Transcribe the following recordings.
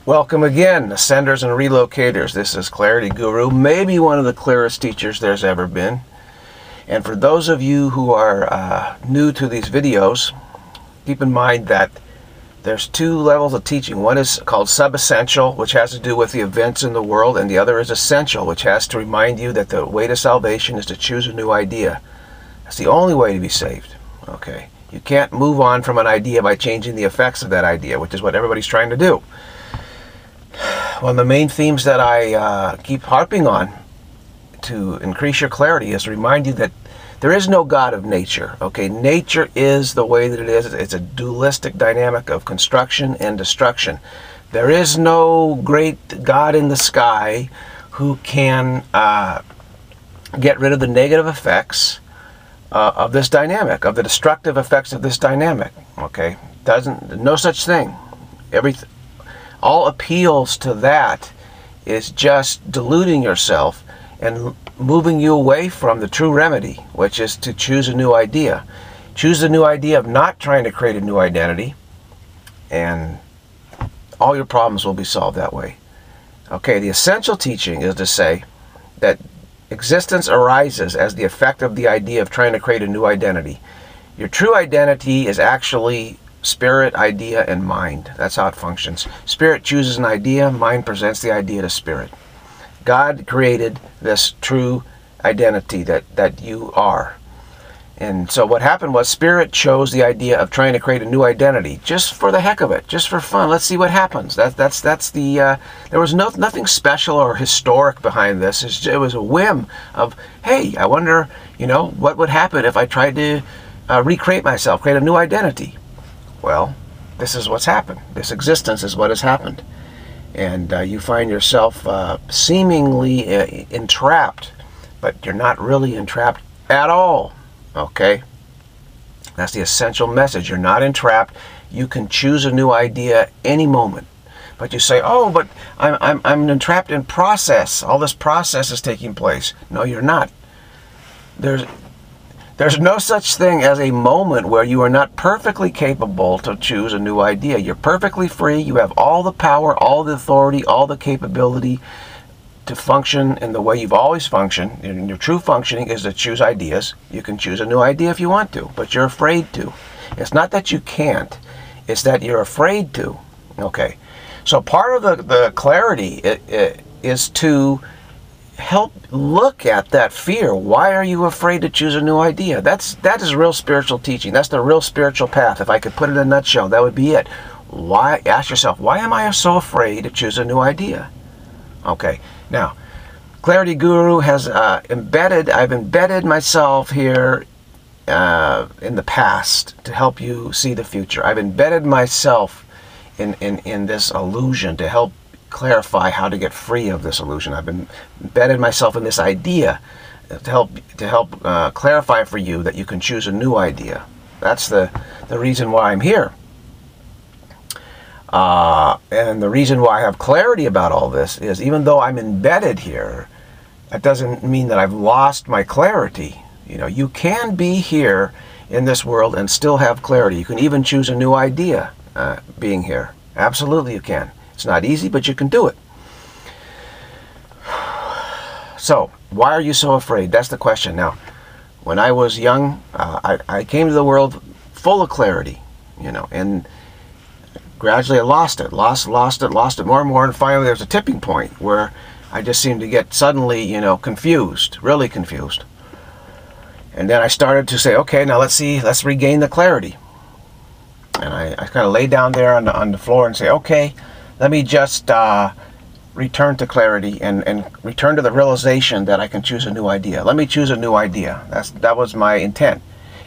Welcome again, Ascenders and Relocators. This is Clarity Guru, maybe one of the clearest teachers there's ever been. And for those of you who are new to these videos, keep in mind that there's two levels of teaching. One is called sub-essential, which has to do with the events in the world, and the other is essential, which has to remind you that the way to salvation is to choose a new idea. That's the only way to be saved. Okay, you can't move on from an idea by changing the effects of that idea, which is what everybody's trying to do. One of the main themes that I keep harping on to increase your clarity is to remind you that there is no God of nature. Okay, nature is the way that it is. It's a dualistic dynamic of construction and destruction. There is no great God in the sky who can get rid of the negative effects of this dynamic, of the destructive effects of this dynamic. Okay, no such thing. All appeals to that is just deluding yourself and moving you away from the true remedy, which is to choose a new idea. Choose the new idea of not trying to create a new identity, and all your problems will be solved that way. Okay, the essential teaching is to say that existence arises as the effect of the idea of trying to create a new identity. Your true identity is actually spirit, idea, and mind. That's how it functions. Spirit chooses an idea, mind presents the idea to spirit. God created this true identity that you are. And so what happened was spirit chose the idea of trying to create a new identity just for the heck of it, just for fun. Let's see what happens. That's the there was nothing special or historic behind this. It was a whim of, hey, I wonder, what would happen if I tried to recreate myself, create a new identity. Well, this is what's happened. This existence is what has happened. And you find yourself seemingly entrapped, but you're not really entrapped at all. Okay? That's the essential message. You're not entrapped. You can choose a new idea any moment. But you say, oh, but I'm entrapped in process. All this process is taking place. No, you're not. There's no such thing as a moment where you are not perfectly capable to choose a new idea. You're perfectly free. You have all the power, all the authority, all the capability to function in the way you've always functioned. And your true functioning is to choose ideas. You can choose a new idea if you want to, but you're afraid to. It's not that you can't. It's that you're afraid to. Okay. So part of the clarity is to help look at that fear. Why are you afraid to choose a new idea? That is real spiritual teaching. That's the real spiritual path. If I could put it in a nutshell, that would be it. Ask yourself, why am I so afraid to choose a new idea? Okay, now, Clarity Guru has I've embedded myself here in the past to help you see the future. I've embedded myself in this illusion to help clarify how to get free of this illusion. I've embedded myself in this idea to help clarify for you that you can choose a new idea. That's the reason why I'm here. And the reason why I have clarity about all this is, even though I'm embedded here, that doesn't mean that I've lost my clarity. You can be here in this world and still have clarity. You can even choose a new idea being here. Absolutely you can. It's not easy, but you can do it. So, why are you so afraid? That's the question. Now, when I was young, I came to the world full of clarity, and gradually I lost it more and more, and finally there was a tipping point where I just seemed to get suddenly, confused, really confused. And then I started to say, okay, now let's regain the clarity. And I kind of lay down there on the floor and say, okay, let me just return to clarity and return to the realization that I can choose a new idea. Let me choose a new idea. That was my intent.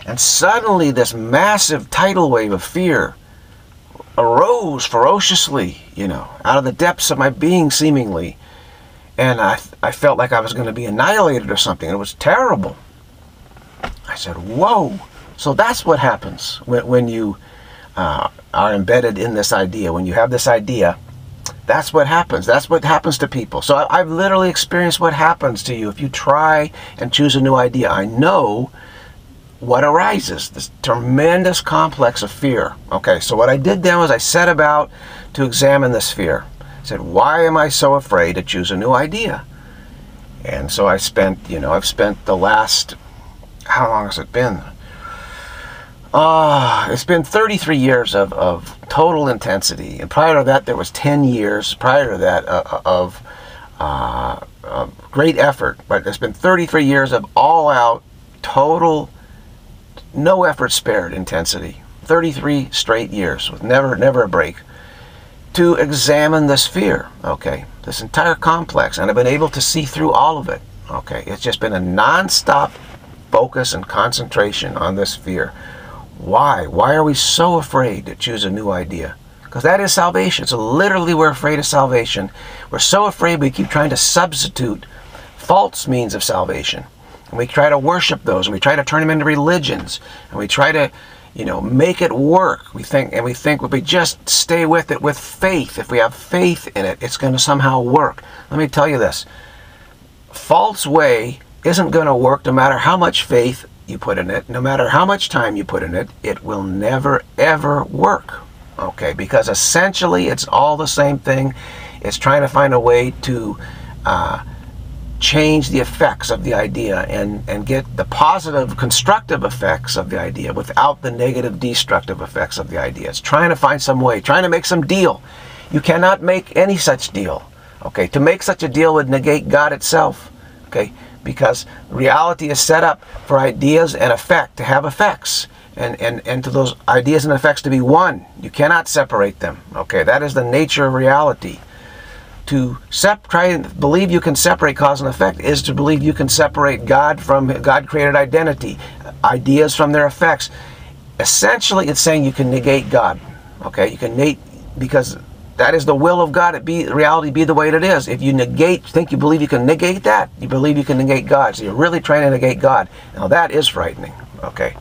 And suddenly this massive tidal wave of fear arose ferociously, out of the depths of my being seemingly. And I felt like I was going to be annihilated or something. It was terrible. I said, whoa. So that's what happens when you are embedded in this idea. When you have this idea, that's what happens. That's what happens to people. So I've literally experienced what happens to you if you try and choose a new idea. I know what arises, this tremendous complex of fear. Okay, so what I did then was I set about to examine this fear. I said, why am I so afraid to choose a new idea? And so I spent, I've spent the last, how long has it been? It's been 33 years of total intensity. And prior to that, there was 10 years prior to that of great effort. But it's been 33 years of all-out, total, no effort spared intensity. 33 straight years with never a break to examine this fear, okay? This entire complex, and I've been able to see through all of it, okay? It's just been a non-stop focus and concentration on this fear. Why? Why are we so afraid to choose a new idea? Because that is salvation. So literally we're afraid of salvation. We're so afraid we keep trying to substitute false means of salvation. And we try to worship those, and we try to turn them into religions, and we try to make it work. We think if we just stay with it with faith, if we have faith in it, it's going to somehow work. Let me tell you this. False way isn't going to work no matter how much faith you put in it, no matter how much time you put in it. It will never, ever work. Okay? Because essentially it's all the same thing. It's trying to find a way to change the effects of the idea and get the positive, constructive effects of the idea without the negative, destructive effects of the idea. It's trying to find some way, trying to make some deal. You cannot make any such deal. Okay, to make such a deal would negate God itself. Okay, because reality is set up for ideas and effect to have effects, and to those ideas and effects to be one. You cannot separate them. Okay, that is the nature of reality. To try and believe you can separate cause and effect is to believe you can separate God from God-created identity, ideas from their effects. Essentially, it's saying you can negate God. Okay, you can negate, because that is the will of God. Reality be the way it is. If you believe you can negate that, you believe you can negate God. So you're really trying to negate God. Now that is frightening. Okay,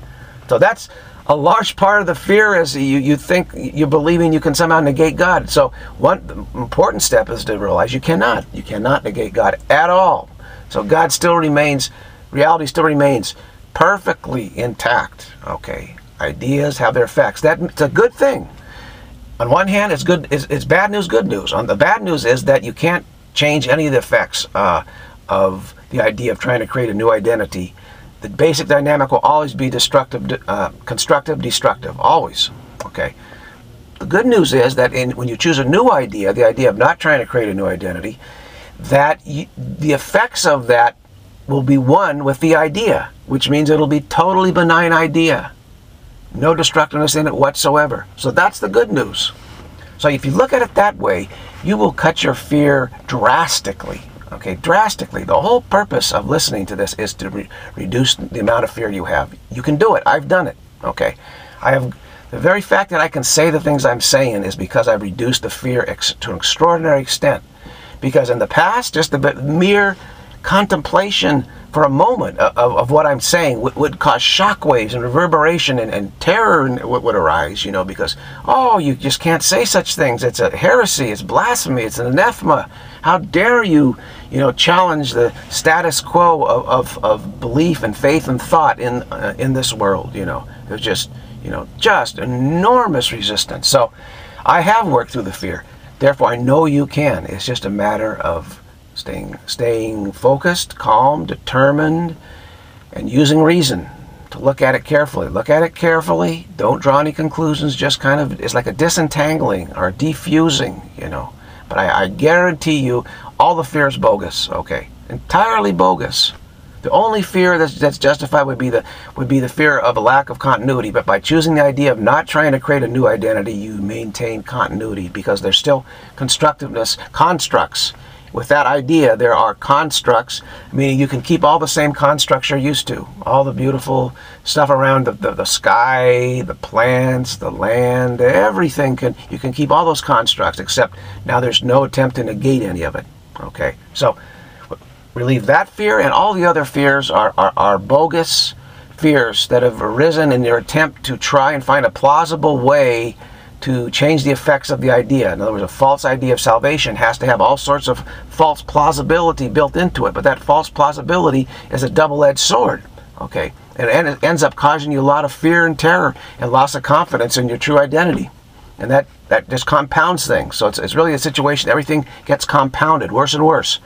so that's a large part of the fear, is you think you're believing you can somehow negate God. So one important step is to realize you cannot negate God at all. So God still remains, reality still remains perfectly intact. Okay, ideas have their effects. It's a good thing. On one hand, it's good. It's bad news, good news. On the bad news is that you can't change any of the effects of the idea of trying to create a new identity. The basic dynamic will always be destructive, constructive, destructive, always. Okay. The good news is that when you choose a new idea, the idea of not trying to create a new identity, that the effects of that will be one with the idea, which means it'll be totally benign idea. No destructiveness in it whatsoever. So that's the good news. So if you look at it that way, you will cut your fear drastically. Okay, drastically. The whole purpose of listening to this is to reduce the amount of fear you have. You can do it. I've done it. Okay, the very fact that I can say the things I'm saying is because I've reduced the fear to an extraordinary extent. Because in the past, just the mere contemplation for a moment of what I'm saying would cause shockwaves and reverberation and terror would arise, because, oh, you just can't say such things. It's a heresy, it's blasphemy, it's an anathema. How dare you, challenge the status quo of belief and faith and thought in this world, There's just enormous resistance. So I have worked through the fear. Therefore, I know you can. It's just a matter of staying focused, calm, determined, and using reason to look at it carefully. Look at it carefully. Don't draw any conclusions. Just kind of, it's like a disentangling or defusing, But I guarantee you, all the fear is bogus. Okay, entirely bogus. The only fear that's justified would be the fear of a lack of continuity. But by choosing the idea of not trying to create a new identity, you maintain continuity, because there's still constructiveness, constructs. With that idea, there are constructs, meaning you can keep all the same constructs you're used to. All the beautiful stuff around the sky, the plants, the land, everything. You can keep all those constructs, except now there's no attempt to negate any of it. Okay, so relieve that fear, and all the other fears are bogus fears that have arisen in your attempt to try and find a plausible way to change the effects of the idea. In other words, a false idea of salvation has to have all sorts of false plausibility built into it, but that false plausibility is a double-edged sword. Okay, and it ends up causing you a lot of fear and terror and loss of confidence in your true identity. And that that just compounds things. So it's really a situation, everything gets compounded, worse and worse.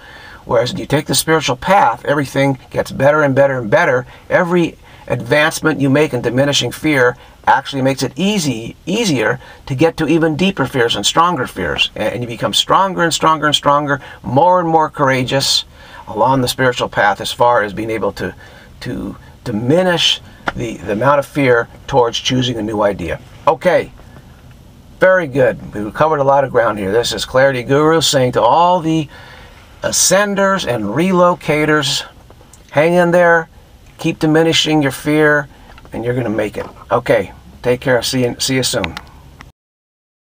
Whereas if you take the spiritual path, everything gets better and better and better. Every advancement you make in diminishing fear actually makes it easier to get to even deeper fears and stronger fears. And you become stronger and stronger and stronger, more and more courageous along the spiritual path as far as being able to diminish the amount of fear towards choosing a new idea. Okay, very good. We've covered a lot of ground here. This is Clarity Guru saying to all the ascenders and relocators, hang in there, keep diminishing your fear, and you're going to make it. Okay, take care. See you soon.